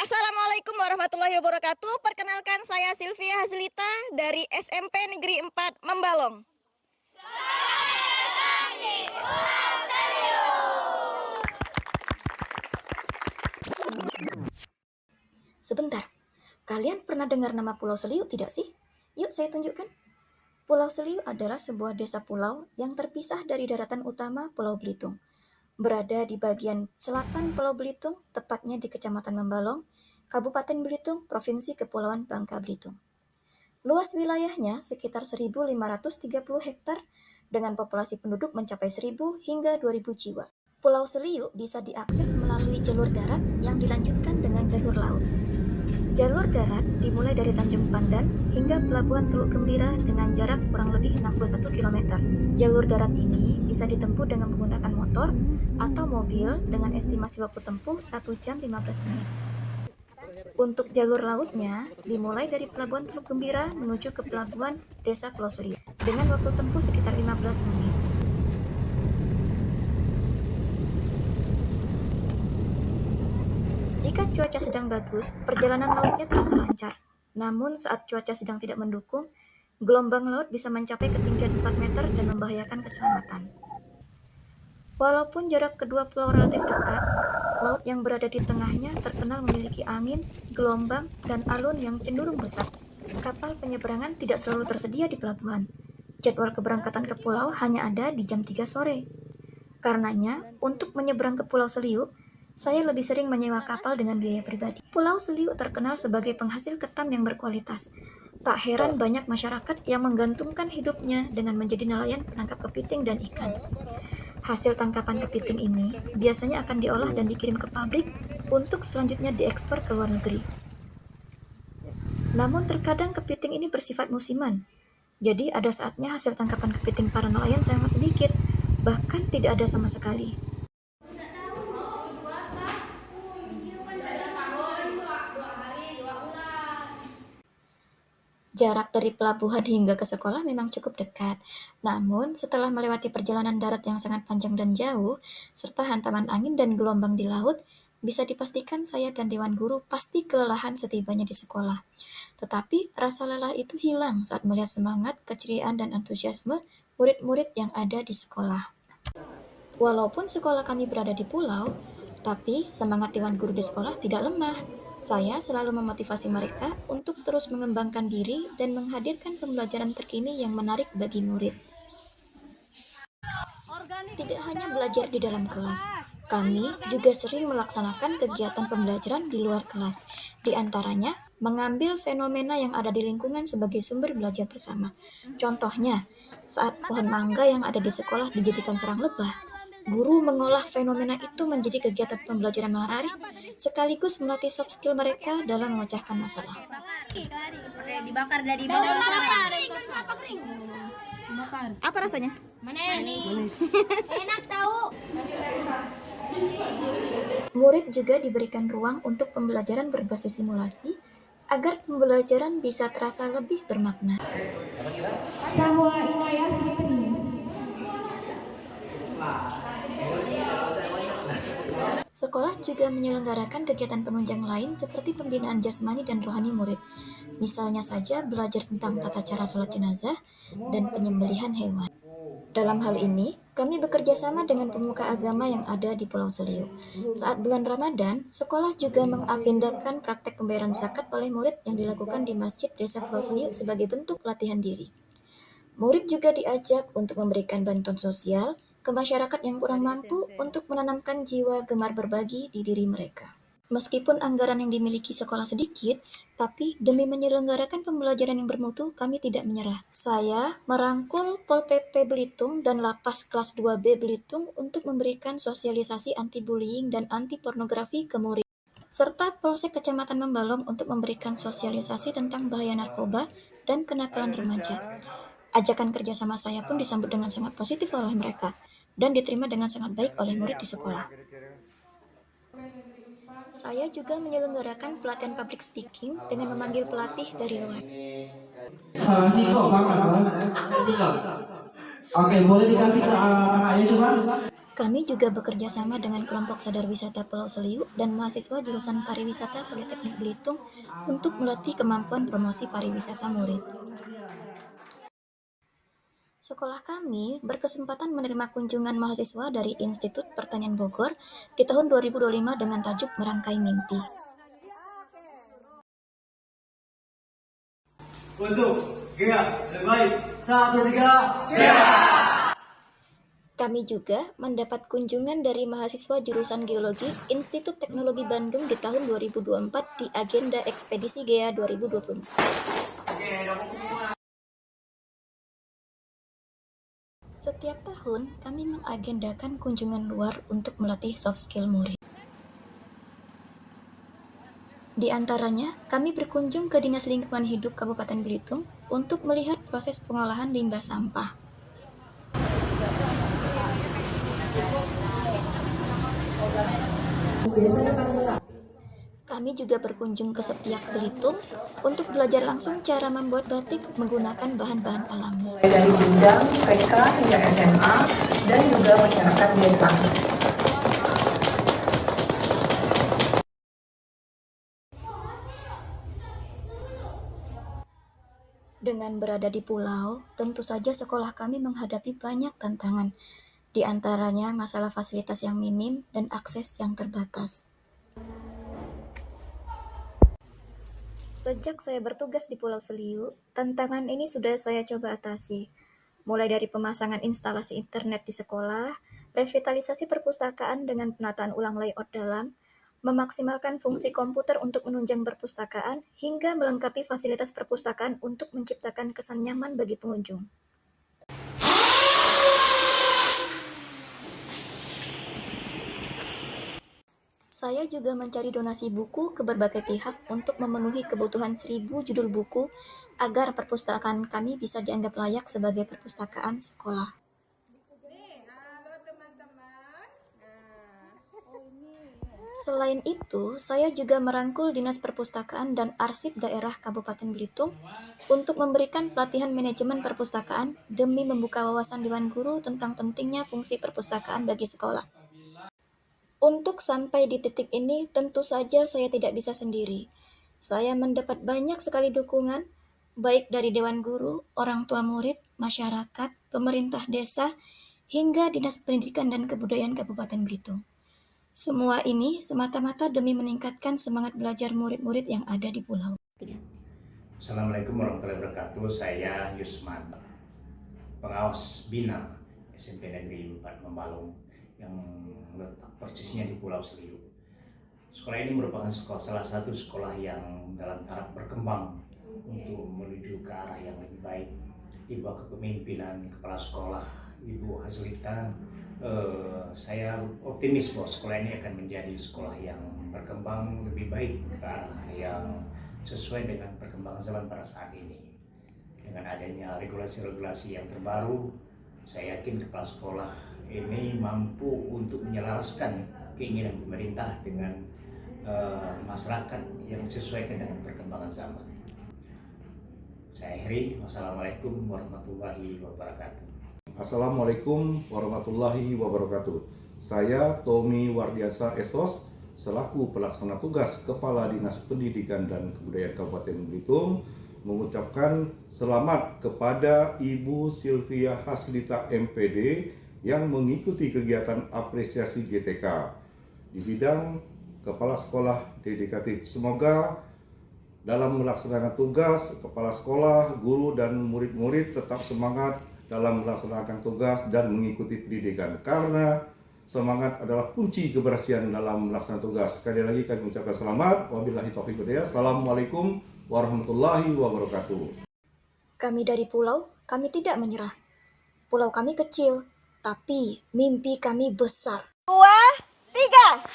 Assalamualaikum warahmatullahi wabarakatuh. Perkenalkan saya Sylvia Hazlita dari SMP Negeri 4 Membalong. Sebentar, kalian pernah dengar nama Pulau Seliu tidak sih? Yuk saya tunjukkan. Pulau Seliu adalah sebuah desa pulau yang terpisah dari daratan utama Pulau Belitung. Berada di bagian selatan Pulau Belitung, tepatnya di Kecamatan Membalong, Kabupaten Belitung, Provinsi Kepulauan Bangka Belitung. Luas wilayahnya sekitar 1.530 hektar dengan populasi penduduk mencapai 1.000 hingga 2.000 jiwa. Pulau Seliu bisa diakses melalui jalur darat yang dilanjutkan dengan jalur laut. Jalur darat dimulai dari Tanjung Pandan hingga Pelabuhan Teluk Gembira dengan jarak kurang lebih 61 km. Jalur darat ini bisa ditempuh dengan menggunakan motor atau mobil dengan estimasi waktu tempuh 1 jam 15 menit. Untuk jalur lautnya, dimulai dari Pelabuhan Teluk Gembira menuju ke Pelabuhan Desa Pulau Seliu dengan waktu tempuh sekitar 15 menit. Jika cuaca sedang bagus, perjalanan lautnya terasa lancar. Namun saat cuaca sedang tidak mendukung, gelombang laut bisa mencapai ketinggian 4 meter dan membahayakan keselamatan. Walaupun jarak kedua pulau relatif dekat, laut yang berada di tengahnya terkenal memiliki angin, gelombang, dan alun yang cenderung besar. Kapal penyeberangan tidak selalu tersedia di pelabuhan. Jadwal keberangkatan ke pulau hanya ada di jam 3 sore. Karenanya, untuk menyeberang ke Pulau Seliu, saya lebih sering menyewa kapal dengan biaya pribadi. Pulau Seliu terkenal sebagai penghasil ketan yang berkualitas. Tak heran banyak masyarakat yang menggantungkan hidupnya dengan menjadi nelayan penangkap kepiting dan ikan. Hasil tangkapan kepiting ini biasanya akan diolah dan dikirim ke pabrik untuk selanjutnya diekspor ke luar negeri. Namun terkadang kepiting ini bersifat musiman. Jadi ada saatnya hasil tangkapan kepiting para nelayan sangat sedikit, bahkan tidak ada sama sekali. Jarak dari pelabuhan hingga ke sekolah memang cukup dekat. Namun, setelah melewati perjalanan darat yang sangat panjang dan jauh, serta hantaman angin dan gelombang di laut, bisa dipastikan saya dan Dewan Guru pasti kelelahan setibanya di sekolah. Tetapi, rasa lelah itu hilang saat melihat semangat, keceriaan, dan antusiasme murid-murid yang ada di sekolah. Walaupun sekolah kami berada di pulau, tapi semangat Dewan Guru di sekolah tidak lemah. Saya selalu memotivasi mereka untuk terus mengembangkan diri dan menghadirkan pembelajaran terkini yang menarik bagi murid. Tidak hanya belajar di dalam kelas, kami juga sering melaksanakan kegiatan pembelajaran di luar kelas. Di antaranya, mengambil fenomena yang ada di lingkungan sebagai sumber belajar bersama. Contohnya, saat pohon mangga yang ada di sekolah dijadikan sarang lebah, guru mengolah fenomena itu menjadi kegiatan pembelajaran menarik, sekaligus melatih soft skill mereka dalam memecahkan masalah. Dibakar dari bawah. Apa rasanya? Manis. Enak tahu. Murid juga diberikan ruang untuk pembelajaran berbasis simulasi agar pembelajaran bisa terasa lebih bermakna. Sekolah juga menyelenggarakan kegiatan penunjang lain seperti pembinaan jasmani dan rohani murid. Misalnya saja belajar tentang tata cara sholat jenazah dan penyembelihan hewan. Dalam hal ini, kami bekerja sama dengan pemuka agama yang ada di Pulau Seliu. Saat bulan Ramadan, sekolah juga mengagendakan praktek pembayaran zakat oleh murid yang dilakukan di Masjid Desa Pulau Seliu sebagai bentuk latihan diri. Murid juga diajak untuk memberikan bantuan sosial ke masyarakat yang kurang mampu untuk menanamkan jiwa gemar berbagi di diri mereka. Meskipun anggaran yang dimiliki sekolah sedikit, tapi demi menyelenggarakan pembelajaran yang bermutu, kami tidak menyerah. Saya merangkul Pol PP Belitung dan Lapas Kelas 2B Belitung untuk memberikan sosialisasi anti-bullying dan anti-pornografi ke murid, serta Polsek Kecamatan Membalong untuk memberikan sosialisasi tentang bahaya narkoba dan kenakalan remaja. Ajakan kerjasama saya pun disambut dengan sangat positif oleh mereka dan diterima dengan sangat baik oleh murid di sekolah. Saya juga menyelenggarakan pelatihan public speaking dengan memanggil pelatih dari luar. Salah sih kok Bang Anwar. Oke, boleh dikasih ke kakaknya coba. Kami juga bekerja sama dengan kelompok sadar wisata Pulau Seliu dan mahasiswa jurusan pariwisata Politeknik Belitung untuk melatih kemampuan promosi pariwisata murid. Sekolah kami berkesempatan menerima kunjungan mahasiswa dari Institut Pertanian Bogor di tahun 2025 dengan tajuk Merangkai Mimpi. Untuk gerak lebih baik 1, 3 Kami juga mendapat kunjungan dari mahasiswa jurusan Geologi Institut Teknologi Bandung di tahun 2024 di agenda Ekspedisi GEA 2024. Setiap tahun, kami mengagendakan kunjungan luar untuk melatih soft skill murid. Di antaranya, kami berkunjung ke Dinas Lingkungan Hidup Kabupaten Belitung untuk melihat proses pengolahan limbah sampah. Kami juga berkunjung ke Sepiak Belitung untuk belajar langsung cara membuat batik menggunakan bahan-bahan alami. Mulai dari jenjang TK hingga SMA dan juga masyarakat desa. Dengan berada di pulau, tentu saja sekolah kami menghadapi banyak tantangan, di antaranya masalah fasilitas yang minim dan akses yang terbatas. Sejak saya bertugas di Pulau Seliu, tantangan ini sudah saya coba atasi, mulai dari pemasangan instalasi internet di sekolah, revitalisasi perpustakaan dengan penataan ulang layout dalam, memaksimalkan fungsi komputer untuk menunjang perpustakaan, hingga melengkapi fasilitas perpustakaan untuk menciptakan kesan nyaman bagi pengunjung. Saya juga mencari donasi buku ke berbagai pihak untuk memenuhi kebutuhan 1.000 judul buku agar perpustakaan kami bisa dianggap layak sebagai perpustakaan sekolah. Selain itu, saya juga merangkul Dinas Perpustakaan dan Arsip Daerah Kabupaten Belitung untuk memberikan pelatihan manajemen perpustakaan demi membuka wawasan Dewan Guru tentang pentingnya fungsi perpustakaan bagi sekolah. Untuk sampai di titik ini, tentu saja saya tidak bisa sendiri. Saya mendapat banyak sekali dukungan, baik dari Dewan Guru, orang tua murid, masyarakat, pemerintah desa, hingga Dinas Pendidikan dan Kebudayaan Kabupaten Belitung. Semua ini semata-mata demi meningkatkan semangat belajar murid-murid yang ada di pulau. Assalamualaikum warahmatullahi wabarakatuh. Saya Yusman, pengawas Bina SMP Negeri 4 Membalong yang letak persisnya di Pulau Seliu. Sekolah ini merupakan salah satu sekolah yang dalam tahap berkembang untuk menuju ke arah yang lebih baik. Di bawah kepemimpinan Kepala Sekolah Ibu Hazlita, saya optimis bahwa sekolah ini akan menjadi sekolah yang berkembang lebih baik ke arah yang sesuai dengan perkembangan zaman pada saat ini. Dengan adanya regulasi-regulasi yang terbaru, saya yakin kepala sekolah ini mampu untuk menyelaraskan keinginan pemerintah dengan masyarakat yang disesuaikan dengan perkembangan zaman. Saya akhiri, wassalamualaikum warahmatullahi wabarakatuh. Assalamualaikum warahmatullahi wabarakatuh. Saya Tommy Wardiasa Esos selaku pelaksana tugas Kepala Dinas Pendidikan dan Kebudayaan Kabupaten Belitung mengucapkan selamat kepada Ibu Sylvia Haslita MPD yang mengikuti kegiatan apresiasi GTK di bidang Kepala Sekolah Dedikatif. Semoga dalam melaksanakan tugas, kepala sekolah, guru, dan murid-murid tetap semangat dalam melaksanakan tugas dan mengikuti pendidikan, karena semangat adalah kunci keberhasilan dalam melaksanakan tugas. Sekali lagi kami ucapkan selamat. Wabillahi taufiq wal hidayah. Assalamualaikum warahmatullahi wabarakatuh. Kami dari pulau, kami tidak menyerah. Pulau kami kecil, tapi mimpi kami besar. 2, 3.